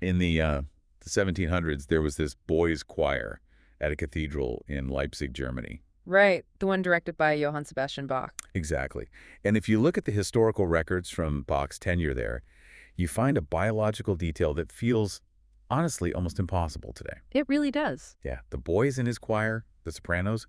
In the 1700s, there was this boys' choir at a cathedral in Leipzig, Germany. Right, the one directed by Johann Sebastian Bach. Exactly. And if you look at the historical records from Bach's tenure there, you find a biological detail that feels, honestly, almost impossible today. It really does. Yeah, the boys in his choir, the sopranos,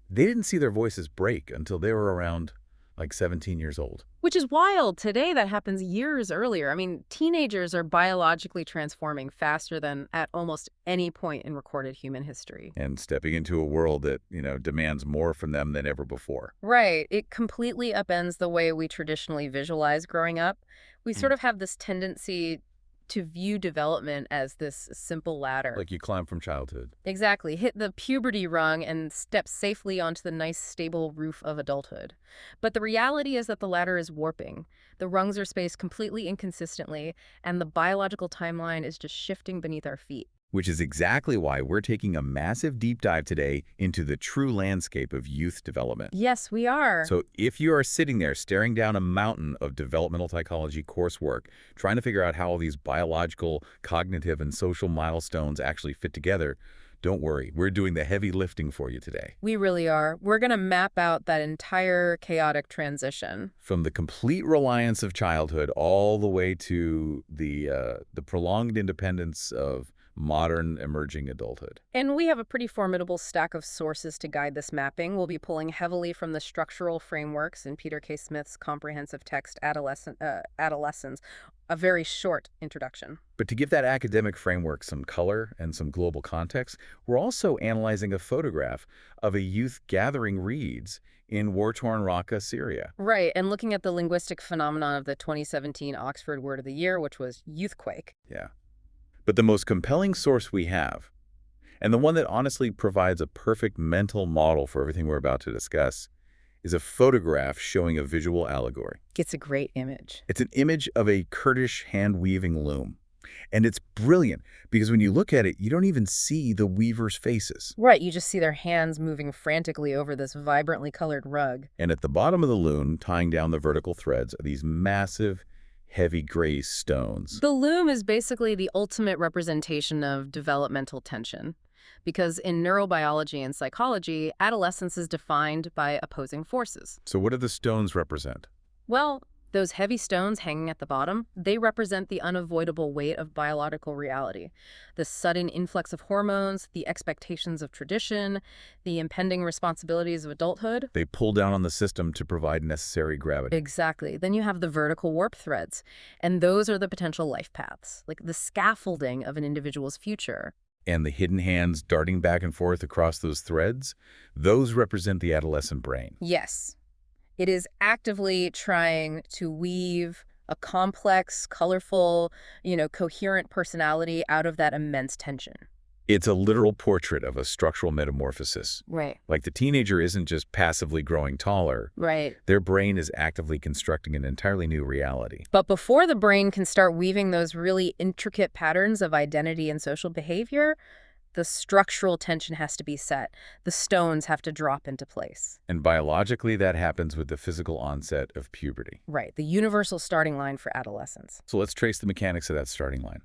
they didn't see their voices break until they were around, like, 17 years old. Which is wild. Today, that happens years earlier. I mean, teenagers are biologically transforming faster than at almost any point in recorded human history. And stepping into a world that, demands more from them than ever before. Right. It completely upends the way we traditionally visualize growing up. We sort of have this tendency to view development as this simple ladder. Like you climb from childhood. Exactly. Hit the puberty rung and step safely onto the nice, stable roof of adulthood. But the reality is that the ladder is warping. The rungs are spaced completely inconsistently, and the biological timeline is just shifting beneath our feet. Which is exactly why we're taking a massive deep dive today into the true landscape of youth development. Yes, we are. So if you are sitting there staring down a mountain of developmental psychology coursework, trying to figure out how all these biological, cognitive, and social milestones actually fit together, don't worry. We're doing the heavy lifting for you today. We really are. We're going to map out that entire chaotic transition. From the complete reliance of childhood all the way to the prolonged independence of modern emerging adulthood. And we have a pretty formidable stack of sources to guide this mapping. We'll be pulling heavily from the structural frameworks in Peter K. Smith's comprehensive text, Adolescence, a very short introduction. But to give that academic framework some color and some global context, we're also analyzing a photograph of a youth gathering reeds in war-torn Raqqa, Syria. Right, and looking at the linguistic phenomenon of the 2017 Oxford Word of the Year, which was youthquake. Yeah. But the most compelling source we have, and the one that honestly provides a perfect mental model for everything we're about to discuss, is a photograph showing a visual allegory. It's a great image. It's an image of a Kurdish hand-weaving loom. And it's brilliant because when you look at it, you don't even see the weavers' faces. Right, you just see their hands moving frantically over this vibrantly colored rug. And at the bottom of the loom, tying down the vertical threads, are these massive, heavy gray stones. The loom is basically the ultimate representation of developmental tension, because in neurobiology and psychology, adolescence is defined by opposing forces. So what do the stones represent? Well, those heavy stones hanging at the bottom, they represent the unavoidable weight of biological reality. The sudden influx of hormones, the expectations of tradition, the impending responsibilities of adulthood. They pull down on the system to provide necessary gravity. Exactly. Then you have the vertical warp threads, and those are the potential life paths, like the scaffolding of an individual's future. And the hidden hands darting back and forth across those threads, those represent the adolescent brain. Yes. It is actively trying to weave a complex, colorful, coherent personality out of that immense tension. It's a literal portrait of a structural metamorphosis. Right. Like the teenager isn't just passively growing taller. Right. Their brain is actively constructing an entirely new reality. But before the brain can start weaving those really intricate patterns of identity and social behavior, the structural tension has to be set. The stones have to drop into place. And biologically, that happens with the physical onset of puberty. Right, the universal starting line for adolescence. So let's trace the mechanics of that starting line.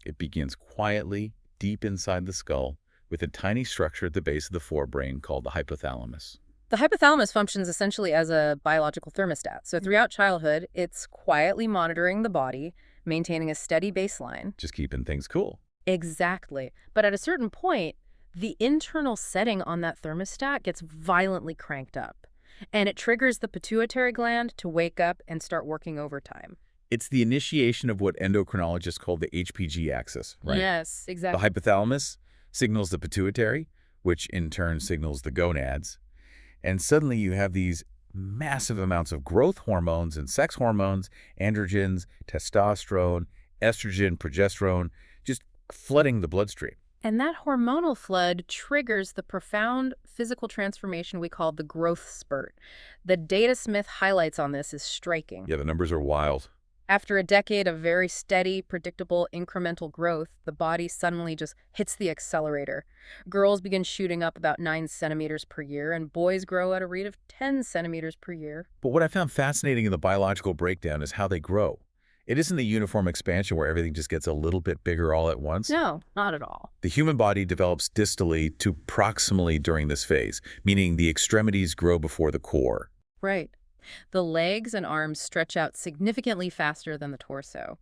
It begins quietly, deep inside the skull, with a tiny structure at the base of the forebrain called the hypothalamus. The hypothalamus functions essentially as a biological thermostat. So throughout childhood, it's quietly monitoring the body, maintaining a steady baseline. Just keeping things cool. Exactly. But at a certain point, the internal setting on that thermostat gets violently cranked up, and it triggers the pituitary gland to wake up and start working overtime. It's the initiation of what endocrinologists call the HPG axis, right? Yes, exactly. The hypothalamus signals the pituitary, which in turn signals the gonads. And suddenly you have these massive amounts of growth hormones and sex hormones, androgens, testosterone, estrogen, progesterone, just flooding the bloodstream. And that hormonal flood triggers the profound physical transformation we call the growth spurt. The data Smith highlights on this is striking. Yeah, the numbers are wild. After a decade of very steady, predictable, incremental growth, the body suddenly just hits the accelerator. Girls begin shooting up about 9 centimeters per year, and boys grow at a rate of 10 centimeters per year. But what I found fascinating in the biological breakdown is how they grow. It isn't the uniform expansion where everything just gets a little bit bigger all at once. No, not at all. The human body develops distally to proximally during this phase, meaning the extremities grow before the core. Right. The legs and arms stretch out significantly faster than the torso.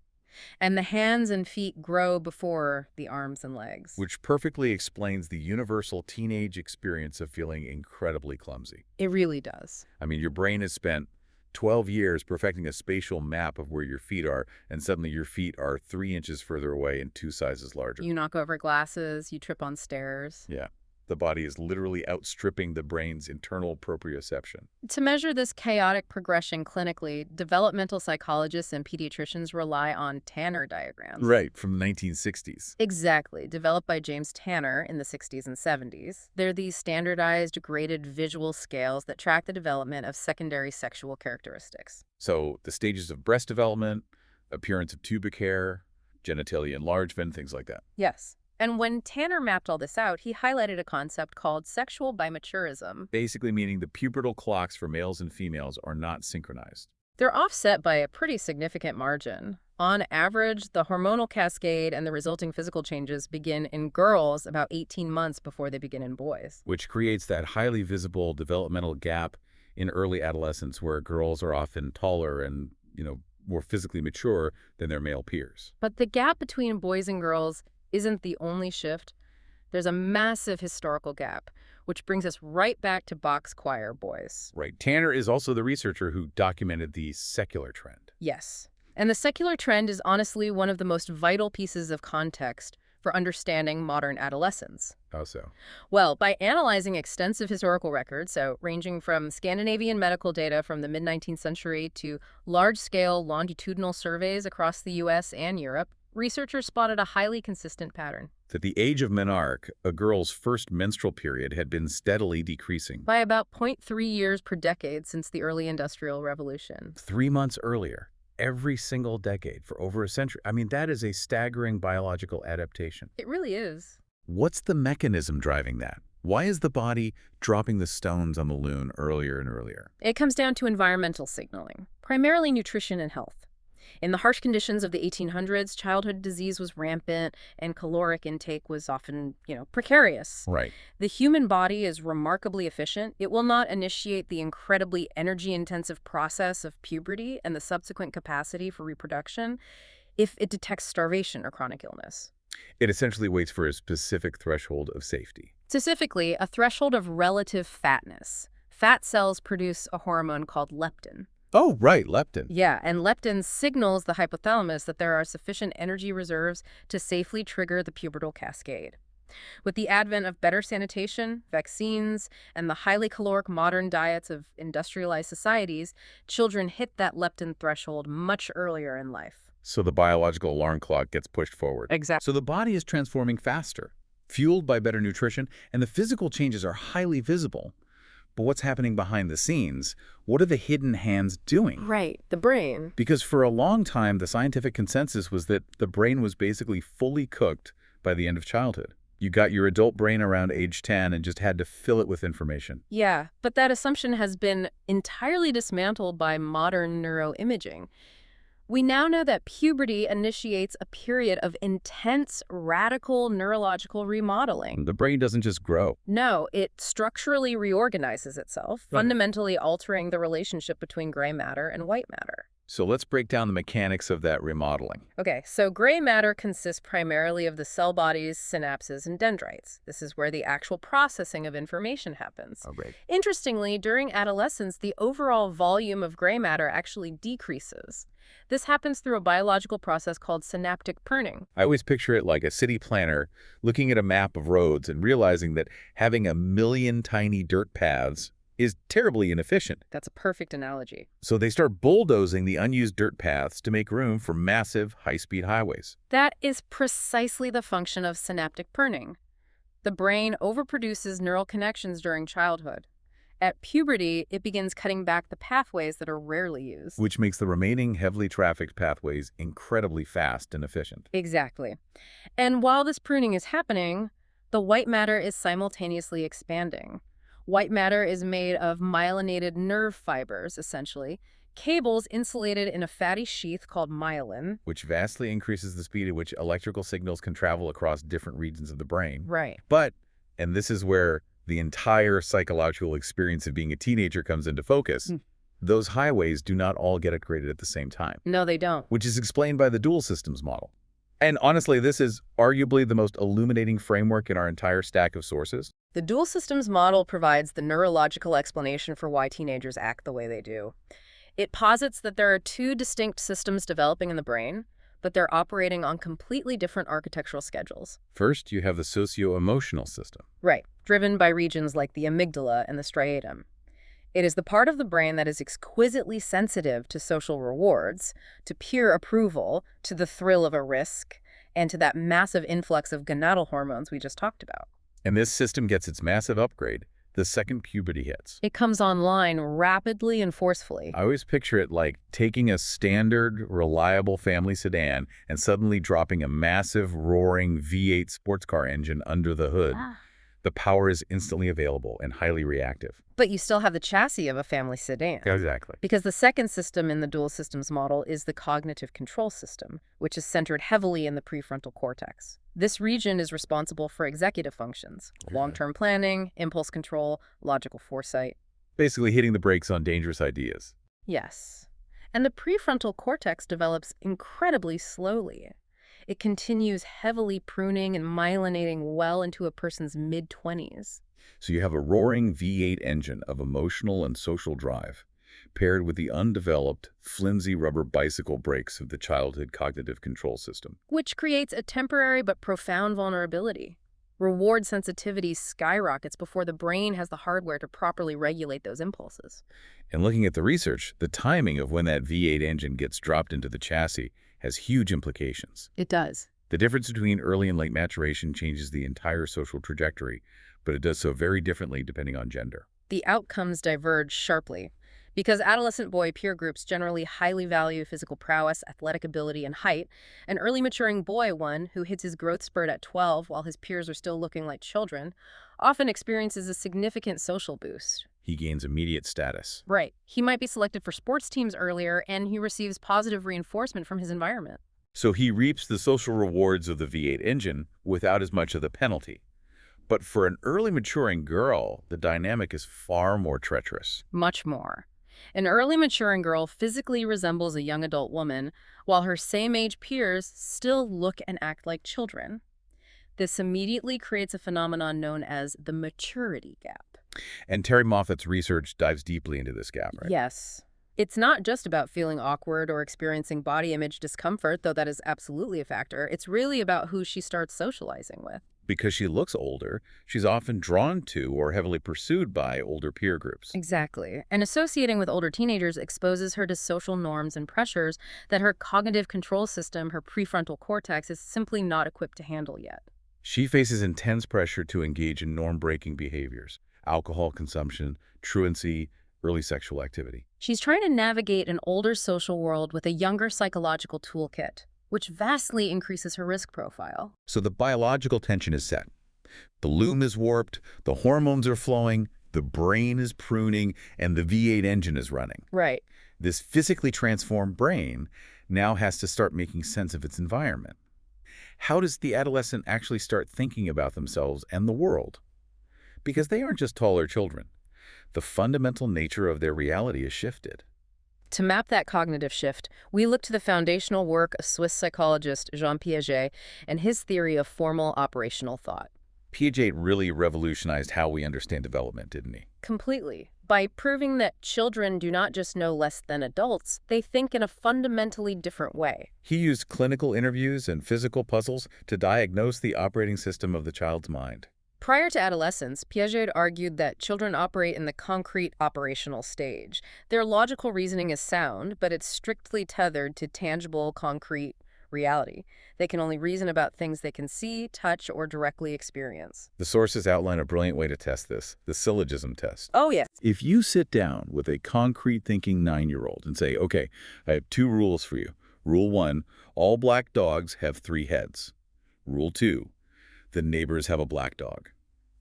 And the hands and feet grow before the arms and legs. Which perfectly explains the universal teenage experience of feeling incredibly clumsy. It really does. I mean, your brain has spent 12 years perfecting a spatial map of where your feet are, and suddenly your feet are 3 inches further away and 2 sizes larger. You knock over glasses, you trip on stairs. Yeah. The body is literally outstripping the brain's internal proprioception. To measure this chaotic progression clinically, developmental psychologists and pediatricians rely on Tanner diagrams. Right, from the 1960s. Exactly, developed by James Tanner in the 60s and 70s. They're these standardized, graded visual scales that track the development of secondary sexual characteristics. So the stages of breast development, appearance of pubic hair, genitalia enlargement, things like that. Yes. And when Tanner mapped all this out, he highlighted a concept called sexual bimaturism. Basically meaning the pubertal clocks for males and females are not synchronized. They're offset by a pretty significant margin. On average, the hormonal cascade and the resulting physical changes begin in girls about 18 months before they begin in boys. Which creates that highly visible developmental gap in early adolescence where girls are often taller and, more physically mature than their male peers. But the gap between boys and girls isn't the only shift. There's a massive historical gap, which brings us right back to Bach's choir boys. Right. Tanner is also the researcher who documented the secular trend. Yes. And the secular trend is honestly one of the most vital pieces of context for understanding modern adolescence. How so? Well, by analyzing extensive historical records, so ranging from Scandinavian medical data from the mid-19th century to large-scale longitudinal surveys across the U.S. and Europe, researchers spotted a highly consistent pattern. That the age of menarche, a girl's first menstrual period, had been steadily decreasing. By about 0.3 years per decade since the early Industrial Revolution. 3 months earlier, every single decade for over a century. I mean, that is a staggering biological adaptation. It really is. What's the mechanism driving that? Why is the body dropping the stones on the loom earlier and earlier? It comes down to environmental signaling, primarily nutrition and health. In the harsh conditions of the 1800s, childhood disease was rampant and caloric intake was often, precarious. Right. The human body is remarkably efficient. It will not initiate the incredibly energy-intensive process of puberty and the subsequent capacity for reproduction if it detects starvation or chronic illness. It essentially waits for a specific threshold of safety. Specifically, a threshold of relative fatness. Fat cells produce a hormone called leptin. Oh, right, leptin. Yeah, and leptin signals the hypothalamus that there are sufficient energy reserves to safely trigger the pubertal cascade. With the advent of better sanitation, vaccines, and the highly caloric modern diets of industrialized societies, children hit that leptin threshold much earlier in life. So the biological alarm clock gets pushed forward. Exactly. So the body is transforming faster, fueled by better nutrition, and the physical changes are highly visible. But what's happening behind the scenes? What are the hidden hands doing? Right, the brain. Because for a long time, the scientific consensus was that the brain was basically fully cooked by the end of childhood. You got your adult brain around age 10 and just had to fill it with information. Yeah, but that assumption has been entirely dismantled by modern neuroimaging. We now know that puberty initiates a period of intense, radical neurological remodeling. The brain doesn't just grow. No, it structurally reorganizes itself, fundamentally altering the relationship between gray matter and white matter. So let's break down the mechanics of that remodeling. Okay, so gray matter consists primarily of the cell bodies, synapses, and dendrites. This is where the actual processing of information happens. Oh, great. Interestingly, during adolescence, the overall volume of gray matter actually decreases. This happens through a biological process called synaptic pruning. I always picture it like a city planner looking at a map of roads and realizing that having a million tiny dirt paths is terribly inefficient. That's a perfect analogy. So they start bulldozing the unused dirt paths to make room for massive high-speed highways. That is precisely the function of synaptic pruning. The brain overproduces neural connections during childhood. At puberty, it begins cutting back the pathways that are rarely used. Which makes the remaining heavily trafficked pathways incredibly fast and efficient. Exactly. And while this pruning is happening, the white matter is simultaneously expanding. White matter is made of myelinated nerve fibers, essentially, Cables insulated in a fatty sheath called myelin. which vastly increases the speed at which electrical signals can travel across different regions of the brain. Right. But, and this is where the entire psychological experience of being a teenager comes into focus, those highways do not all get upgraded at the same time, No, they don't. which is explained by the dual systems model. And honestly, this is arguably the most illuminating framework in our entire stack of sources. The dual systems model provides the neurological explanation for why teenagers act the way they do. It posits that there are two distinct systems developing in the brain, but they're operating on completely different architectural schedules. First, you have the socio-emotional system. Right, driven by regions like the amygdala and the striatum. It is the part of the brain that is exquisitely sensitive to social rewards, to peer approval, to the thrill of a risk, and to that massive influx of gonadal hormones we just talked about. And this system gets its massive upgrade the second puberty hits. It comes online rapidly and forcefully. I always picture it like taking a standard, reliable family sedan and suddenly dropping a massive, roaring V8 sports car engine under the hood. The power is instantly available and highly reactive. But you still have the chassis of a family sedan. Exactly. Because the second system in the dual systems model is the cognitive control system, which is centered heavily in the prefrontal cortex. This region is responsible for executive functions, long-term planning, impulse control, logical foresight. Basically hitting the brakes on dangerous ideas. Yes. And the prefrontal cortex develops incredibly slowly. It continues heavily pruning and myelinating well into a person's mid-20s. So you have a roaring V8 engine of emotional and social drive, paired with the undeveloped, flimsy rubber bicycle brakes of the childhood cognitive control system. Which creates a temporary but profound vulnerability. Reward sensitivity skyrockets before the brain has the hardware to properly regulate those impulses. And looking at the research, the timing of when that V8 engine gets dropped into the chassis has huge implications. It does. The difference between early and late maturation changes the entire social trajectory, but it does so very differently depending on gender. The outcomes diverge sharply. Because adolescent boy peer groups generally highly value physical prowess, athletic ability, and height, an early maturing boy one who hits his growth spurt at 12 while his peers are still looking like children often experiences a significant social boost. He gains immediate status. Right. He might be selected for sports teams earlier, and he receives positive reinforcement from his environment. So he reaps the social rewards of the V8 engine without as much of the penalty. But for an early maturing girl, the dynamic is far more treacherous. Much more. An early maturing girl physically resembles a young adult woman, while her same-age peers still look and act like children. This immediately creates a phenomenon known as the maturity gap. And Terry Moffat's research dives deeply into this gap, right? Yes. It's not just about feeling awkward or experiencing body image discomfort, though that is absolutely a factor. It's really about who she starts socializing with. Because she looks older, she's often drawn to or heavily pursued by older peer groups. Exactly. And associating with older teenagers exposes her to social norms and pressures that her cognitive control system, her prefrontal cortex, is simply not equipped to handle yet. She faces intense pressure to engage in norm-breaking behaviors, alcohol consumption, truancy, early sexual activity. She's trying to navigate an older social world with a younger psychological toolkit, which vastly increases her risk profile. So the biological tension is set. The loom is warped, the hormones are flowing, the brain is pruning, and the V8 engine is running. Right. This physically transformed brain now has to start making sense of its environment. How does the adolescent actually start thinking about themselves and the world? Because they aren't just taller children. The fundamental nature of their reality is shifted. To map that cognitive shift, we look to the foundational work of Swiss psychologist Jean Piaget and his theory of formal operational thought. Piaget really revolutionized how we understand development, didn't he? Completely. By proving that children do not just know less than adults, they think in a fundamentally different way. He used clinical interviews and physical puzzles to diagnose the operating system of the child's mind. Prior to adolescence, Piaget argued that children operate in the concrete operational stage. Their logical reasoning is sound, but it's strictly tethered to tangible, concrete reality. They can only reason about things they can see, touch, or directly experience. The sources outline a brilliant way to test this, the syllogism test. Oh, yes. If you sit down with a concrete thinking 9-year-old and say, okay, I have 2 rules for you. Rule 1, all black dogs have 3 heads. Rule 2, the neighbors have a black dog.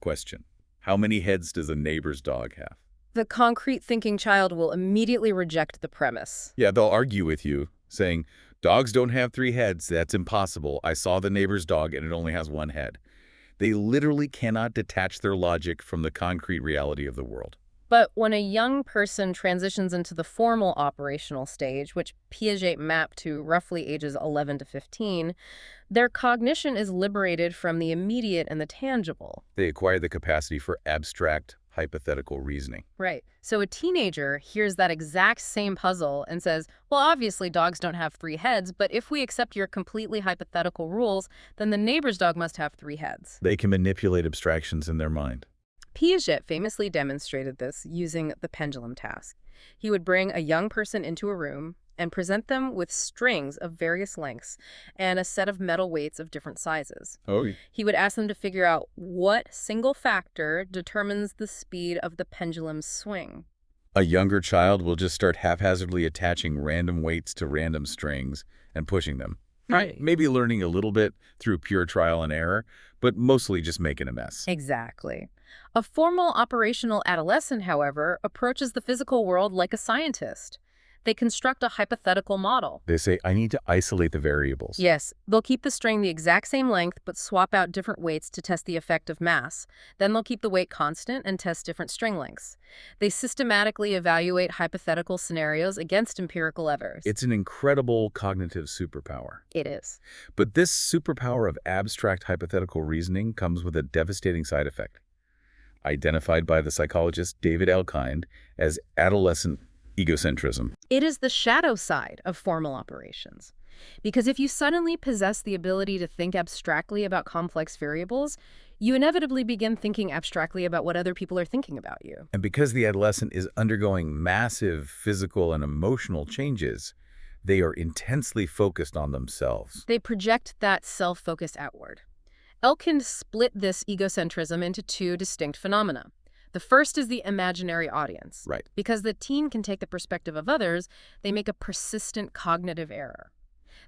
Question, how many heads does a neighbor's dog have? The concrete thinking child will immediately reject the premise. Yeah, they'll argue with you, saying, dogs don't have 3 heads, that's impossible. I saw the neighbor's dog and it only has 1 head. They literally cannot detach their logic from the concrete reality of the world. But when a young person transitions into the formal operational stage, which Piaget mapped to roughly ages 11 to 15, their cognition is liberated from the immediate and the tangible. They acquire the capacity for abstract, hypothetical reasoning. Right. So a teenager hears that exact same puzzle and says, well, obviously dogs don't have 3 heads, but if we accept your completely hypothetical rules, then the neighbor's dog must have 3 heads. They can manipulate abstractions in their mind. Piaget famously demonstrated this using the pendulum task. He would bring a young person into a room and present them with strings of various lengths and a set of metal weights of different sizes. Oh, yeah. He would ask them to figure out what single factor determines the speed of the pendulum's swing. A younger child will just start haphazardly attaching random weights to random strings and pushing them. Right. Maybe learning a little bit through pure trial and error, but mostly just making a mess. Exactly. A formal operational adolescent, however, approaches the physical world like a scientist. They construct a hypothetical model. They say, I need to isolate the variables. Yes, they'll keep the string the exact same length, but swap out different weights to test the effect of mass. Then they'll keep the weight constant and test different string lengths. They systematically evaluate hypothetical scenarios against empirical evidence. It's an incredible cognitive superpower. It is. But this superpower of abstract hypothetical reasoning comes with a devastating side effect, identified by the psychologist David Elkind as adolescent egocentrism. It is the shadow side of formal operations. Because if you suddenly possess the ability to think abstractly about complex variables, you inevitably begin thinking abstractly about what other people are thinking about you. And because the adolescent is undergoing massive physical and emotional changes, they are intensely focused on themselves. They project that self-focus outward. Elkind split this egocentrism into 2 distinct phenomena. The first is the imaginary audience. Right. Because the teen can take the perspective of others, they make a persistent cognitive error.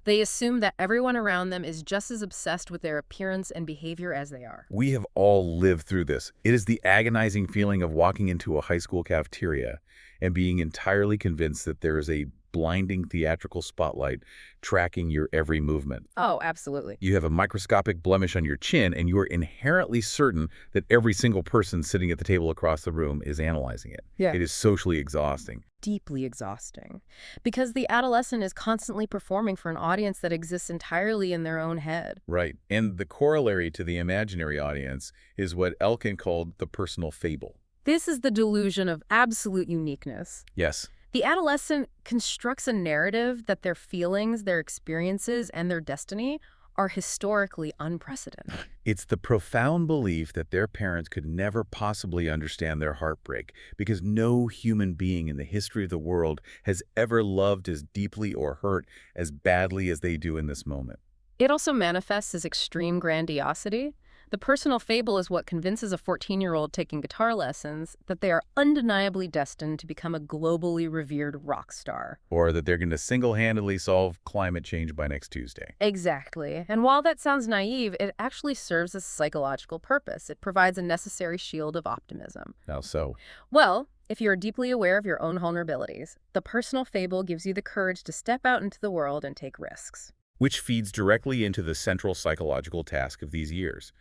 They assume that everyone around them is just as obsessed with their appearance and behavior as they are. We have all lived through this. It is the agonizing feeling of walking into a high school cafeteria and being entirely convinced that there is a blinding theatrical spotlight tracking your every movement. Oh, absolutely. You have a microscopic blemish on your chin, and you are inherently certain that every single person sitting at the table across the room is analyzing it. Yeah. It is socially exhausting. Deeply exhausting. Because the adolescent is constantly performing for an audience that exists entirely in their own head. Right. And the corollary to the imaginary audience is what Elkin called the personal fable. This is the delusion of absolute uniqueness. Yes. The adolescent constructs a narrative that their feelings, their experiences, and their destiny are historically unprecedented. It's the profound belief that their parents could never possibly understand their heartbreak because no human being in the history of the world has ever loved as deeply or hurt as badly as they do in this moment. It also manifests as extreme grandiosity. The personal fable is what convinces a 14-year-old taking guitar lessons that they are undeniably destined to become a globally revered rock star. Or that they're going to single-handedly solve climate change by next Tuesday. Exactly. And while that sounds naive, it actually serves a psychological purpose. It provides a necessary shield of optimism. How so? Well, if you're deeply aware of your own vulnerabilities, the personal fable gives you the courage to step out into the world and take risks. Which feeds directly into the central psychological task of these years.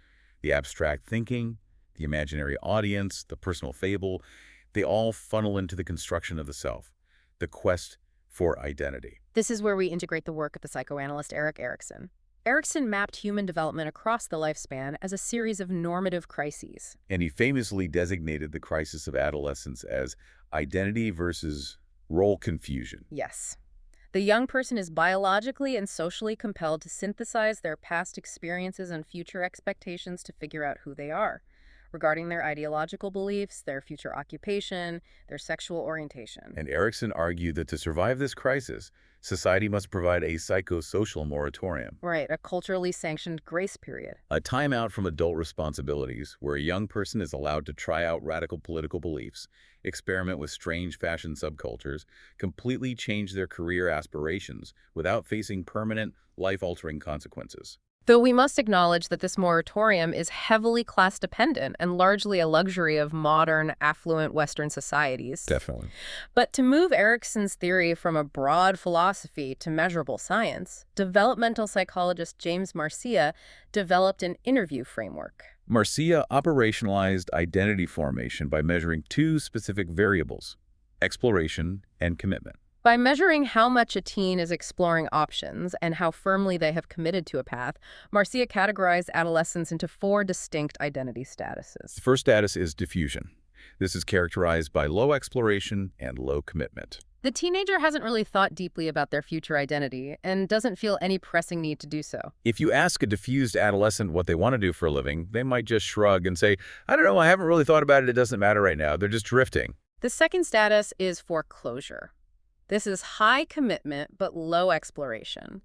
The abstract thinking, the imaginary audience, the personal fable, they all funnel into the construction of the self, the quest for identity. This is where we integrate the work of the psychoanalyst Erik Erikson. Erikson mapped human development across the lifespan as a series of normative crises. And he famously designated the crisis of adolescence as identity versus role confusion. Yes. The young person is biologically and socially compelled to synthesize their past experiences and future expectations to figure out who they are, regarding their ideological beliefs, their future occupation, their sexual orientation. And Erikson argued that to survive this crisis, society must provide a psychosocial moratorium. Right, a culturally sanctioned grace period. A timeout from adult responsibilities where a young person is allowed to try out radical political beliefs, experiment with strange fashion subcultures, completely change their career aspirations without facing permanent, life-altering consequences. Though we must acknowledge that this moratorium is heavily class-dependent and largely a luxury of modern, affluent Western societies. Definitely. But to move Erikson's theory from a broad philosophy to measurable science, developmental psychologist James Marcia developed an interview framework. Marcia operationalized identity formation by measuring two specific variables: exploration and commitment. By measuring how much a teen is exploring options and how firmly they have committed to a path, Marcia categorized adolescents into four distinct identity statuses. The first status is diffusion. This is characterized by low exploration and low commitment. The teenager hasn't really thought deeply about their future identity and doesn't feel any pressing need to do so. If you ask a diffused adolescent what they want to do for a living, they might just shrug and say, "I don't know, I haven't really thought about it, it doesn't matter right now." They're just drifting. The second status is foreclosure. This is high commitment but low exploration.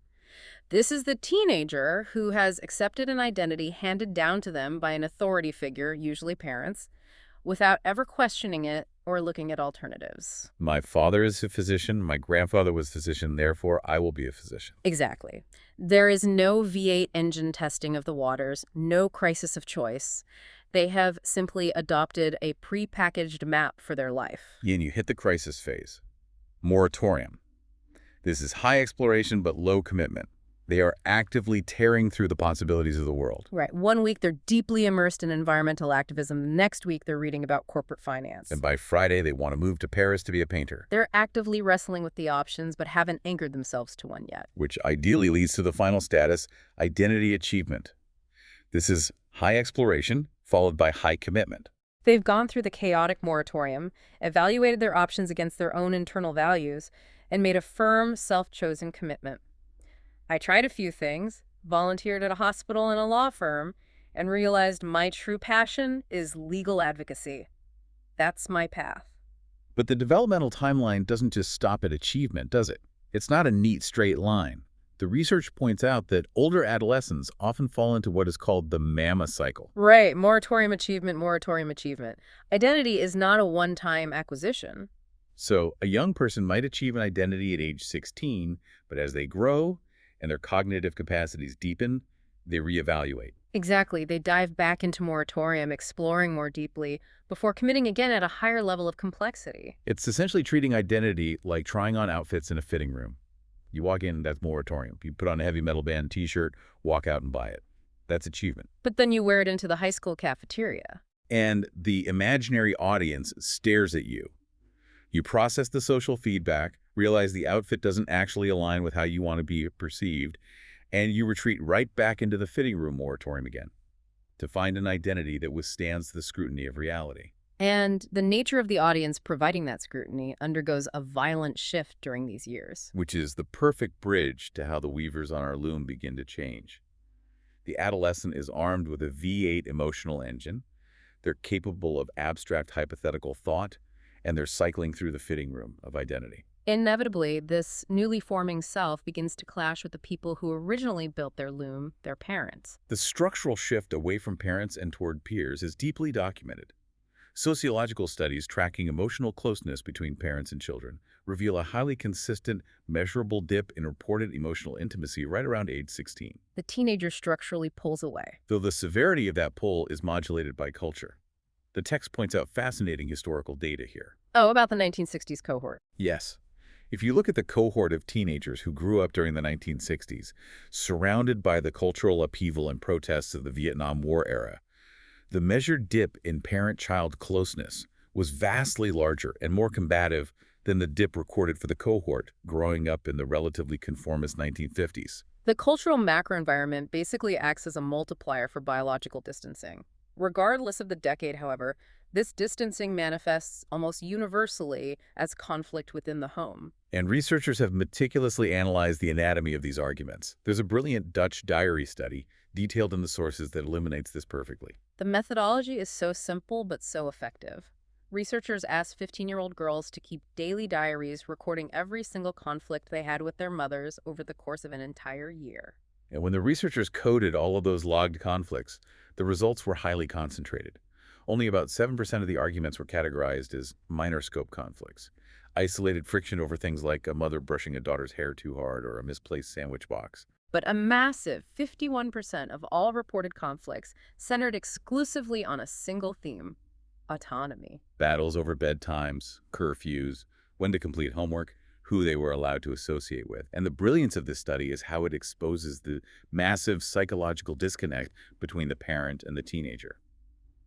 This is the teenager who has accepted an identity handed down to them by an authority figure, usually parents, without ever questioning it or looking at alternatives. My father is a physician, my grandfather was a physician, therefore I will be a physician. Exactly. There is no V8 engine testing of the waters, no crisis of choice. They have simply adopted a pre-packaged map for their life. And you hit the crisis phase. Moratorium. This is high exploration but low commitment. They are actively tearing through the possibilities of the world. Right. 1 week, they're deeply immersed in environmental activism. The next week, they're reading about corporate finance. And by Friday, they want to move to Paris to be a painter. They're actively wrestling with the options, but haven't anchored themselves to one yet. Which ideally leads to the final status, identity achievement. This is high exploration, followed by high commitment. They've gone through the chaotic moratorium, evaluated their options against their own internal values, and made a firm, self-chosen commitment. I tried a few things, volunteered at a hospital and a law firm, and realized my true passion is legal advocacy. That's my path. But the developmental timeline doesn't just stop at achievement, does it? It's not a neat, straight line. The research points out that older adolescents often fall into what is called the MAMA cycle. Right, moratorium achievement, moratorium achievement. Identity is not a one-time acquisition. So a young person might achieve an identity at age 16, but as they grow and their cognitive capacities deepen, they reevaluate. Exactly. They dive back into moratorium, exploring more deeply, before committing again at a higher level of complexity. It's essentially treating identity like trying on outfits in a fitting room. You walk in, that's moratorium. You put on a heavy metal band t-shirt, walk out and buy it. That's achievement. But then you wear it into the high school cafeteria. And the imaginary audience stares at you. You process the social feedback, realize the outfit doesn't actually align with how you want to be perceived, and you retreat right back into the fitting room moratorium again to find an identity that withstands the scrutiny of reality. And the nature of the audience providing that scrutiny undergoes a violent shift during these years. Which is the perfect bridge to how the weavers on our loom begin to change. The adolescent is armed with a V8 emotional engine. They're capable of abstract hypothetical thought, and they're cycling through the fitting room of identity. Inevitably, this newly forming self begins to clash with the people who originally built their loom, their parents. The structural shift away from parents and toward peers is deeply documented. Sociological studies tracking emotional closeness between parents and children reveal a highly consistent, measurable dip in reported emotional intimacy right around age 16. The teenager structurally pulls away. Though the severity of that pull is modulated by culture. The text points out fascinating historical data here. Oh, about the 1960s cohort. Yes. If you look at the cohort of teenagers who grew up during the 1960s, surrounded by the cultural upheaval and protests of the Vietnam War era, the measured dip in parent-child closeness was vastly larger and more combative than the dip recorded for the cohort growing up in the relatively conformist 1950s. The cultural macroenvironment basically acts as a multiplier for biological distancing. Regardless of the decade, however, this distancing manifests almost universally as conflict within the home. And researchers have meticulously analyzed the anatomy of these arguments. There's a brilliant Dutch diary study detailed in the sources that illuminates this perfectly. The methodology is so simple but so effective. Researchers asked 15-year-old girls to keep daily diaries recording every single conflict they had with their mothers over the course of an entire year. And when the researchers coded all of those logged conflicts, the results were highly concentrated. Only about 7% of the arguments were categorized as minor scope conflicts. Isolated friction over things like a mother brushing a daughter's hair too hard or a misplaced sandwich box. but a massive 51% of all reported conflicts centered exclusively on a single theme: autonomy. Battles over bedtimes, curfews, when to complete homework, who they were allowed to associate with. And the brilliance of this study is how it exposes the massive psychological disconnect between the parent and the teenager.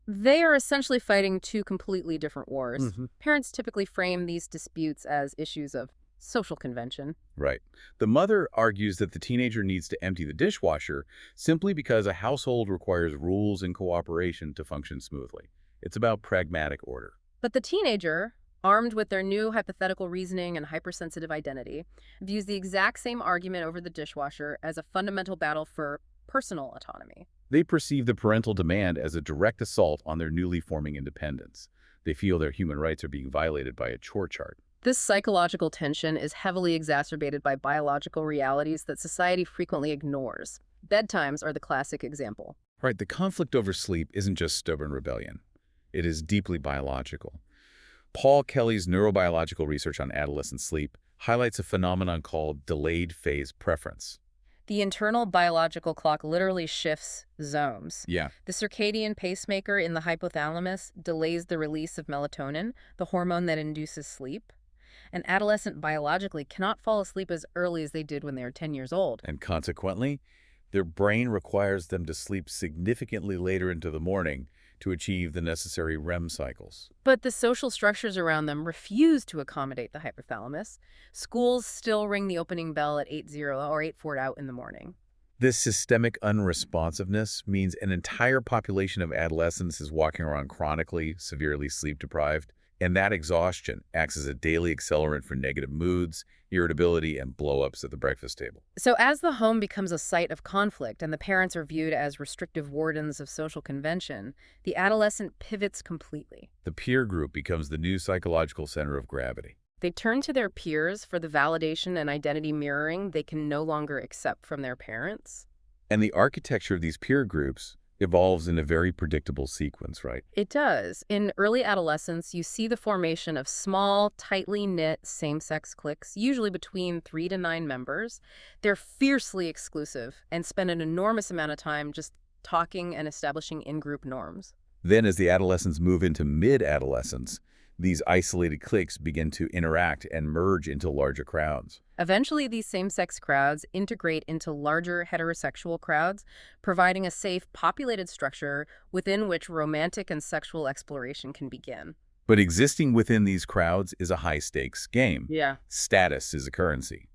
They are essentially fighting two completely different wars. hmm Parents typically frame these disputes as issues of social convention. Right. The mother argues that the teenager needs to empty the dishwasher simply because a household requires rules and cooperation to function smoothly. It's about pragmatic order. But the teenager, armed with their new hypothetical reasoning and hypersensitive identity, views the exact same argument over the dishwasher as a fundamental battle for personal autonomy. They perceive the parental demand as a direct assault on their newly forming independence. They feel their human rights are being violated by a chore chart. This psychological tension is heavily exacerbated by biological realities that society frequently ignores. Bedtimes are the classic example. Right, the conflict over sleep isn't just stubborn rebellion. It is deeply biological. Paul Kelly's neurobiological research on adolescent sleep highlights a phenomenon called delayed phase preference. The internal biological clock literally shifts zones. Yeah, The circadian pacemaker in the hypothalamus delays the release of melatonin, the hormone that induces sleep. An adolescent biologically cannot fall asleep as early as they did when they were 10 years old. and consequently, their brain requires them to sleep significantly later into the morning to achieve the necessary REM cycles. But the social structures around them refuse to accommodate the hypothalamus. Schools still ring the opening bell at 8:00 or 8:04 out in the morning. This systemic unresponsiveness means an entire population of adolescents is walking around chronically, severely sleep-deprived, and that exhaustion acts as a daily accelerant for negative moods, irritability, and blow-ups at the breakfast table. So as the home becomes a site of conflict and the parents are viewed as restrictive wardens of social convention, the adolescent pivots completely. The peer group becomes the new psychological center of gravity. They turn to their peers for the validation and identity mirroring they can no longer accept from their parents. And the architecture of these peer groups evolves in a very predictable sequence, right? It does. In early adolescence, you see the formation of small, tightly knit same-sex cliques, usually between 3 to 9 members. They're fiercely exclusive and spend an enormous amount of time just talking and establishing in-group norms. Then as the adolescents move into mid-adolescence, these isolated cliques begin to interact and merge into larger crowds. Eventually, these same-sex crowds integrate into larger heterosexual crowds, providing a safe, populated structure within which romantic and sexual exploration can begin. But existing within these crowds is a high-stakes game. Yeah. Status is a currency.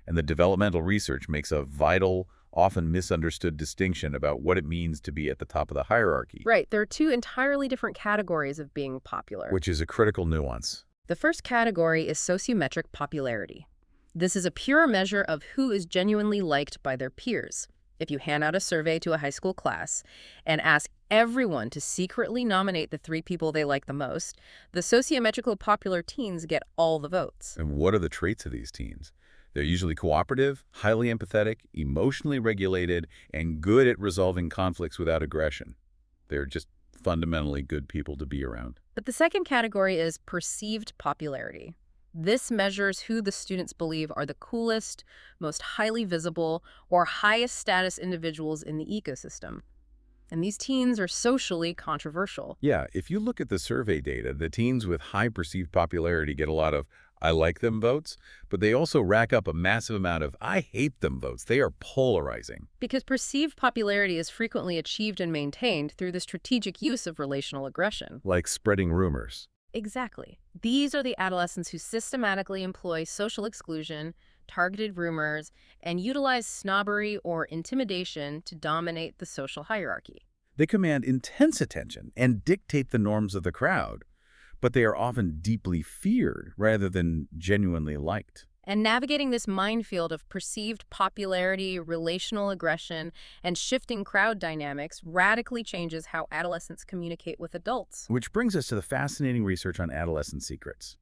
And the developmental research makes a vital, often misunderstood distinction about what it means to be at the top of the hierarchy, Right. There are two entirely different categories of being popular. which is a critical nuance. The first category is sociometric popularity. This is a pure measure of who is genuinely liked by their peers. If you hand out a survey to a high school class and ask everyone to secretly nominate the 3 people they like the most, the sociometrically popular teens get all the votes. And what are the traits of these teens? They're usually cooperative, highly empathetic, emotionally regulated, and good at resolving conflicts without aggression. They're just fundamentally good people to be around. But the second category is perceived popularity. This measures who the students believe are the coolest, most highly visible, or highest status individuals in the ecosystem. And these teens are socially controversial. Yeah, if you look at the survey data, the teens with high perceived popularity get a lot of "I like them" votes, but they also rack up a massive amount of "I hate them" votes. They are polarizing. Because perceived popularity is frequently achieved and maintained through the strategic use of relational aggression. Like spreading rumors. Exactly. These are the adolescents who systematically employ social exclusion, targeted rumors, and utilize snobbery or intimidation to dominate the social hierarchy. They command intense attention and dictate the norms of the crowd, but they are often deeply feared rather than genuinely liked. And navigating this minefield of perceived popularity, relational aggression, and shifting crowd dynamics radically changes how adolescents communicate with adults. Which brings us to the fascinating research on adolescent secrets.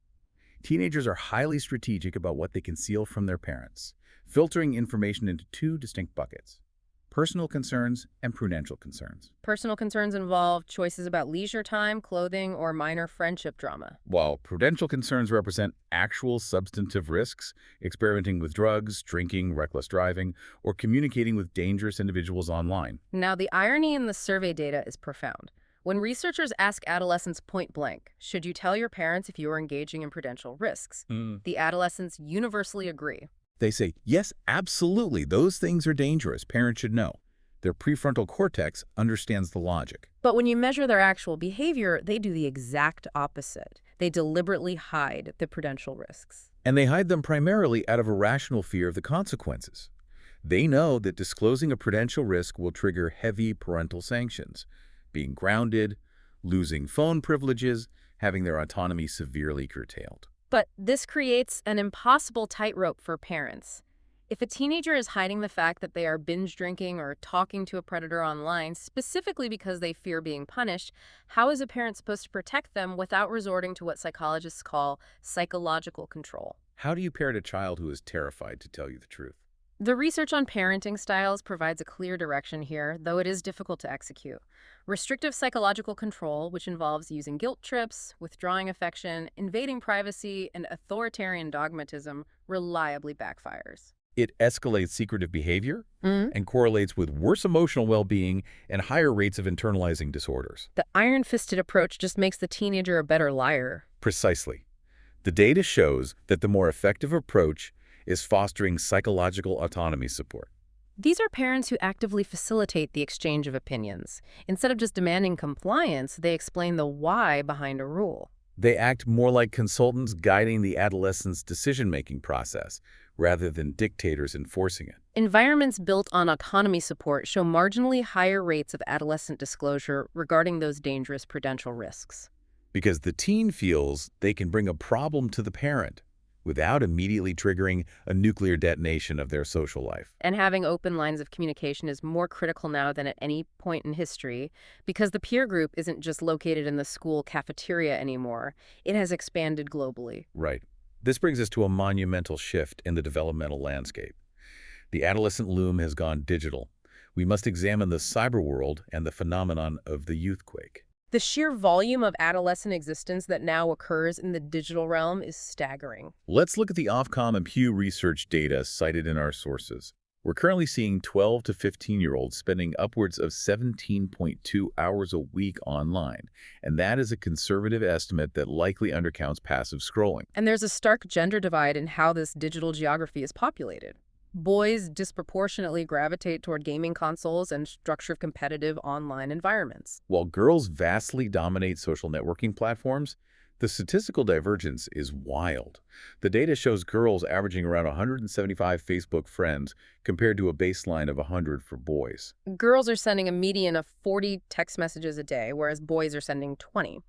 Teenagers are highly strategic about what they conceal from their parents, filtering information into 2 distinct buckets: personal concerns, and prudential concerns. Personal concerns involve choices about leisure time, clothing, or minor friendship drama. While prudential concerns represent actual substantive risks, experimenting with drugs, drinking, reckless driving, or communicating with dangerous individuals online. Now, the irony in the survey data is profound. When researchers ask adolescents point blank, should you tell your parents if you are engaging in prudential risks? The adolescents universally agree. They say, yes, absolutely, those things are dangerous. Parents should know. Their prefrontal cortex understands the logic. But when you measure their actual behavior, they do the exact opposite. They deliberately hide the prudential risks. And they hide them primarily out of a rational fear of the consequences. They know that disclosing a prudential risk will trigger heavy parental sanctions, being grounded, losing phone privileges, having their autonomy severely curtailed. But this creates an impossible tightrope for parents. If a teenager is hiding the fact that they are binge drinking or talking to a predator online specifically because they fear being punished, how is a parent supposed to protect them without resorting to what psychologists call psychological control? How do you parent a child who is terrified to tell you the truth? The research on parenting styles provides a clear direction here, though it is difficult to execute. Restrictive psychological control, which involves using guilt trips, withdrawing affection, invading privacy, and authoritarian dogmatism, reliably backfires. It escalates secretive behavior and correlates with worse emotional well-being and higher rates of internalizing disorders. The iron-fisted approach just makes the teenager a better liar. Precisely. The data shows that the more effective approach is fostering psychological autonomy support. These are parents who actively facilitate the exchange of opinions. Instead of just demanding compliance, they explain the why behind a rule. They act more like consultants guiding the adolescent's decision-making process, rather than dictators enforcing it. Environments built on autonomy support show marginally higher rates of adolescent disclosure regarding those dangerous prudential risks. Because the teen feels they can bring a problem to the parent without immediately triggering a nuclear detonation of their social life. And having open lines of communication is more critical now than at any point in history because the peer group isn't just located in the school cafeteria anymore. It has expanded globally. Right. This brings us to a monumental shift in the developmental landscape. The adolescent loom has gone digital. We must examine the cyber world and the phenomenon of the youthquake. The sheer volume of adolescent existence that now occurs in the digital realm is staggering. Let's look at the Ofcom and Pew Research data cited in our sources. We're currently seeing 12 to 15-year-olds spending upwards of 17.2 hours a week online, and that is a conservative estimate that likely undercounts passive scrolling. And there's a stark gender divide in how this digital geography is populated. Boys disproportionately gravitate toward gaming consoles and structured competitive online environments. While girls vastly dominate social networking platforms, the statistical divergence is wild. The data shows girls averaging around 175 Facebook friends compared to a baseline of 100 for boys. Girls are sending a median of 40 text messages a day, whereas boys are sending 20.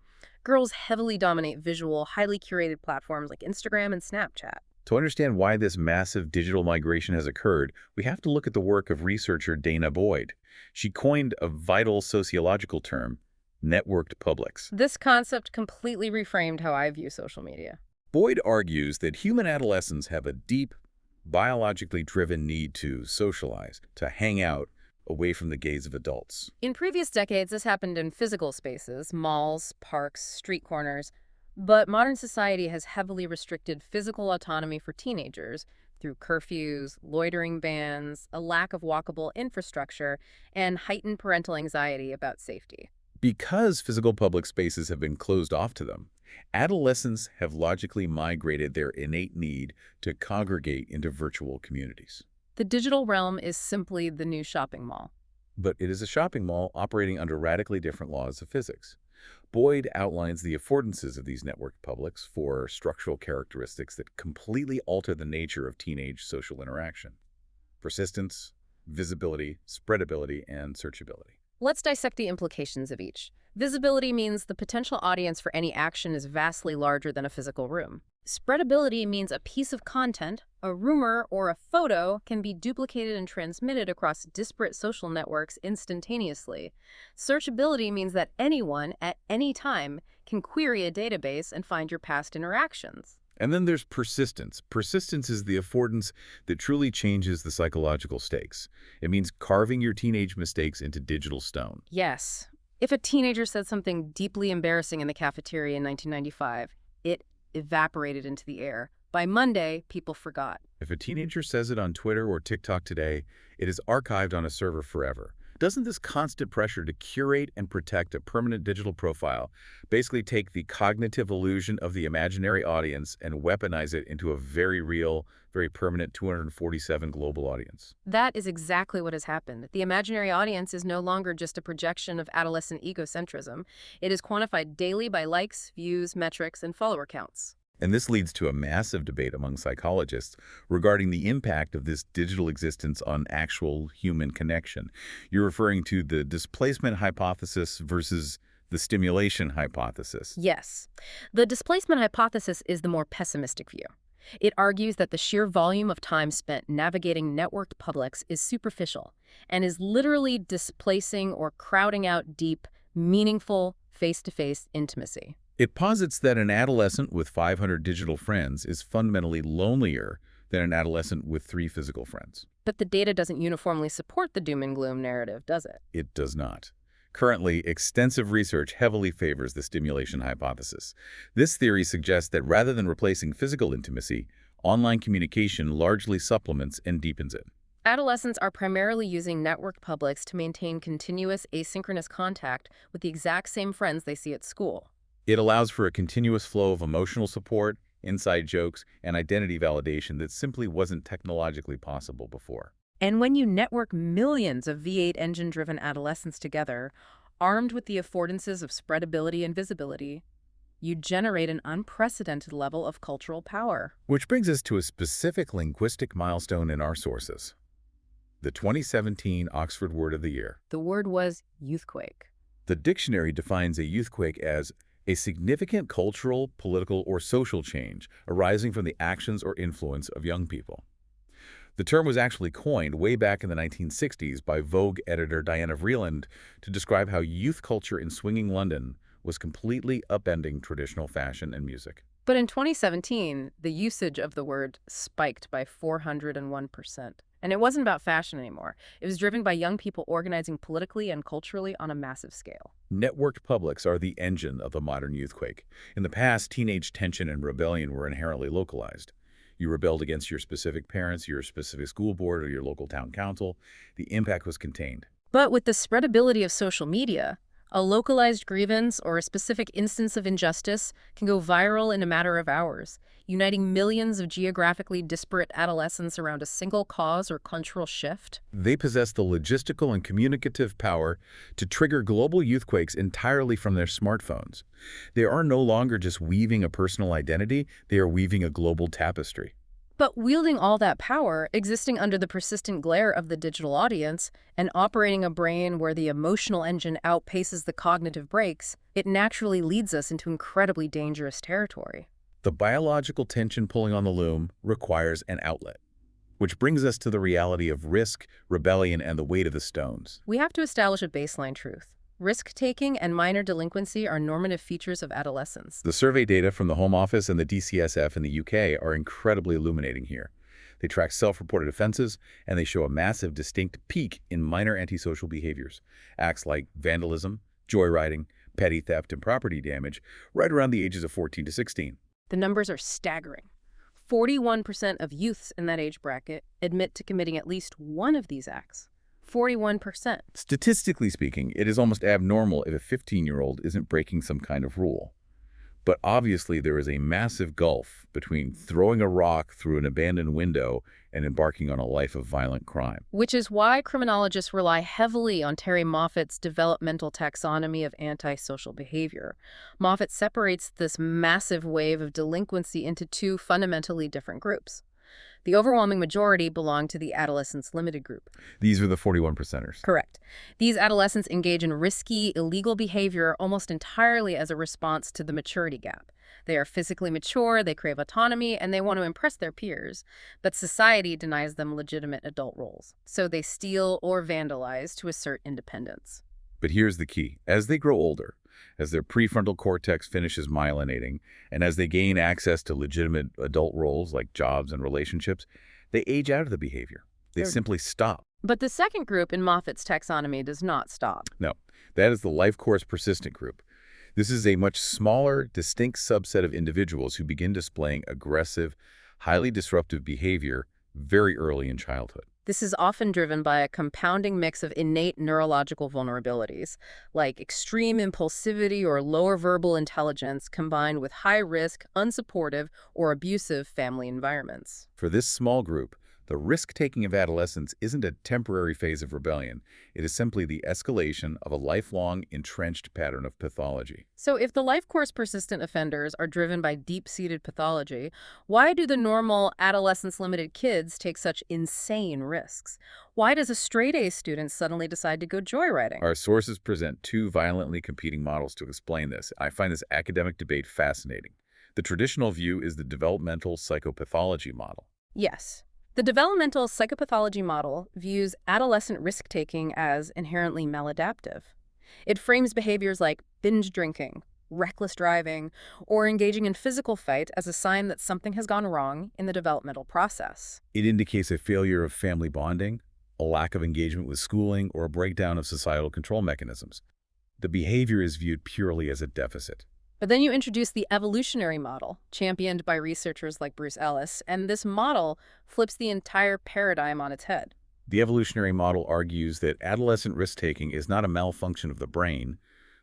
Girls heavily dominate visual, highly curated platforms like Instagram and Snapchat. To understand why this massive digital migration has occurred, we have to look at the work of researcher Dana Boyd. She coined a vital sociological term, networked publics. This concept completely reframed how I view social media. Boyd argues that human adolescents have a deep, biologically driven need to socialize, to hang out away from the gaze of adults. In previous decades, this happened in physical spaces, malls, parks, street corners. But modern society has heavily restricted physical autonomy for teenagers through curfews, loitering bans, a lack of walkable infrastructure, and heightened parental anxiety about safety. Because physical public spaces have been closed off to them, adolescents have logically migrated their innate need to congregate into virtual communities. The digital realm is simply the new shopping mall. But it is a shopping mall operating under radically different laws of physics. Boyd outlines the affordances of these networked publics for structural characteristics that completely alter the nature of teenage social interaction: persistence, visibility, spreadability, and searchability. Let's dissect the implications of each. Visibility means the potential audience for any action is vastly larger than a physical room. Spreadability means a piece of content, a rumor, or a photo can be duplicated and transmitted across disparate social networks instantaneously. Searchability means that anyone, at any time, can query a database and find your past interactions. And then there's persistence. Persistence is the affordance that truly changes the psychological stakes. It means carving your teenage mistakes into digital stone. Yes. If a teenager said something deeply embarrassing in the cafeteria in 1995, it evaporated into the air. By Monday, people forgot. If a teenager says it on Twitter or TikTok today, it is archived on a server forever. Doesn't this constant pressure to curate and protect a permanent digital profile basically take the cognitive illusion of the imaginary audience and weaponize it into a very real, very permanent 247 global audience? That is exactly what has happened. The imaginary audience is no longer just a projection of adolescent egocentrism. It is quantified daily by likes, views, metrics, and follower counts. And this leads to a massive debate among psychologists regarding the impact of this digital existence on actual human connection. You're referring to the displacement hypothesis versus the stimulation hypothesis. Yes. The displacement hypothesis is the more pessimistic view. It argues that the sheer volume of time spent navigating networked publics is superficial and is literally displacing or crowding out deep, meaningful, face-to-face intimacy. It posits that an adolescent with 500 digital friends is fundamentally lonelier than an adolescent with 3 physical friends. But the data doesn't uniformly support the doom and gloom narrative, does it? It does not. Currently, extensive research heavily favors the stimulation hypothesis. This theory suggests that rather than replacing physical intimacy, online communication largely supplements and deepens it. Adolescents are primarily using networked publics to maintain continuous asynchronous contact with the exact same friends they see at school. It allows for a continuous flow of emotional support, inside jokes, and identity validation that simply wasn't technologically possible before. And when you network millions of V8 engine-driven adolescents together, armed with the affordances of spreadability and visibility, you generate an unprecedented level of cultural power. Which brings us to a specific linguistic milestone in our sources. The 2017 Oxford Word of the Year. The word was youthquake. The dictionary defines a youthquake as a significant cultural, political, or social change arising from the actions or influence of young people. The term was actually coined way back in the 1960s by Vogue editor Diana Vreeland to describe how youth culture in swinging London was completely upending traditional fashion and music. But in 2017, the usage of the word spiked by 401%. And it wasn't about fashion anymore. It was driven by young people organizing politically and culturally on a massive scale. Networked publics are the engine of the modern youthquake. In the past, teenage tension and rebellion were inherently localized. You rebelled against your specific parents, your specific school board, or your local town council. The impact was contained. But with the spreadability of social media, a localized grievance or a specific instance of injustice can go viral in a matter of hours, uniting millions of geographically disparate adolescents around a single cause or cultural shift. They possess the logistical and communicative power to trigger global youthquakes entirely from their smartphones. They are no longer just weaving a personal identity, they are weaving a global tapestry. But wielding all that power, existing under the persistent glare of the digital audience, and operating a brain where the emotional engine outpaces the cognitive brakes, it naturally leads us into incredibly dangerous territory. The biological tension pulling on the loom requires an outlet. Which brings us to the reality of risk, rebellion, and the weight of the stones. We have to establish a baseline truth. Risk-taking and minor delinquency are normative features of adolescence. The survey data from the Home Office and the DCSF in the UK are incredibly illuminating here. They track self-reported offenses, and they show a massive, distinct peak in minor antisocial behaviors. Acts like vandalism, joyriding, petty theft, and property damage right around the ages of 14 to 16. The numbers are staggering. 41% of youths in that age bracket admit to committing at least one of these acts. 41%. Statistically speaking, it is almost abnormal if a 15-year-old isn't breaking some kind of rule. But obviously there is a massive gulf between throwing a rock through an abandoned window and embarking on a life of violent crime. Which is why criminologists rely heavily on Terry Moffat's developmental taxonomy of antisocial behavior. Moffat separates this massive wave of delinquency into two fundamentally different groups. The overwhelming majority belong to the adolescents limited group. These are the 41%ers. Correct. These adolescents engage in risky, illegal behavior almost entirely as a response to the maturity gap. They are physically mature, they crave autonomy, and they want to impress their peers. But society denies them legitimate adult roles. So they steal or vandalize to assert independence. But here's the key. As they grow older, as their prefrontal cortex finishes myelinating, and as they gain access to legitimate adult roles like jobs and relationships, they age out of the behavior. They They're- simply stop. But the second group in Moffat's taxonomy does not stop. No, that is the life course persistent group. This is a much smaller, distinct subset of individuals who begin displaying aggressive, highly disruptive behavior very early in childhood. This is often driven by a compounding mix of innate neurological vulnerabilities, like extreme impulsivity or lower verbal intelligence combined with high-risk, unsupportive, or abusive family environments. For this small group, the risk-taking of adolescence isn't a temporary phase of rebellion. It is simply the escalation of a lifelong, entrenched pattern of pathology. So if the life course persistent offenders are driven by deep-seated pathology, why do the normal adolescence-limited kids take such insane risks? Why does a straight-A student suddenly decide to go joyriding? Our sources present two violently competing models to explain this. I find this academic debate fascinating. The traditional view is the developmental psychopathology model. Yes. The developmental psychopathology model views adolescent risk-taking as inherently maladaptive. It frames behaviors like binge drinking, reckless driving, or engaging in physical fight as a sign that something has gone wrong in the developmental process. It indicates a failure of family bonding, a lack of engagement with schooling, or a breakdown of societal control mechanisms. The behavior is viewed purely as a deficit. But then you introduce the evolutionary model, championed by researchers like Bruce Ellis, and this model flips the entire paradigm on its head. The evolutionary model argues that adolescent risk-taking is not a malfunction of the brain,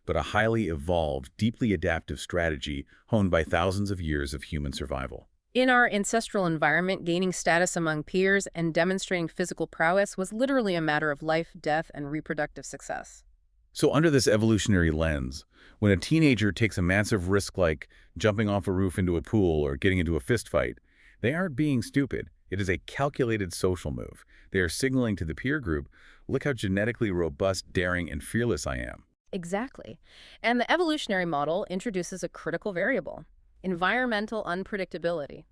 but a highly evolved, deeply adaptive strategy honed by thousands of years of human survival. In our ancestral environment, gaining status among peers and demonstrating physical prowess was literally a matter of life, death, and reproductive success. So under this evolutionary lens, when a teenager takes a massive risk like jumping off a roof into a pool or getting into a fist fight, they aren't being stupid. It is a calculated social move. They are signaling to the peer group, look how genetically robust, daring, and fearless I am. Exactly. And the evolutionary model introduces a critical variable: environmental unpredictability.